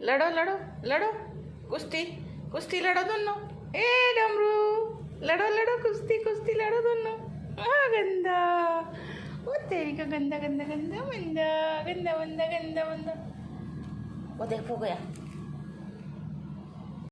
लड़ो लड़ो लड़ो, कुश्ती कुश्ती लड़ो दोनों। ए डमरू, लड़ो लड़ो, कुश्ती कुश्ती लड़ो दोनों। गंदा, वो तेरी का गंदा गंदा गंदा मंदा, गंदा बंदा गंदा बंदा। वो देखो गया।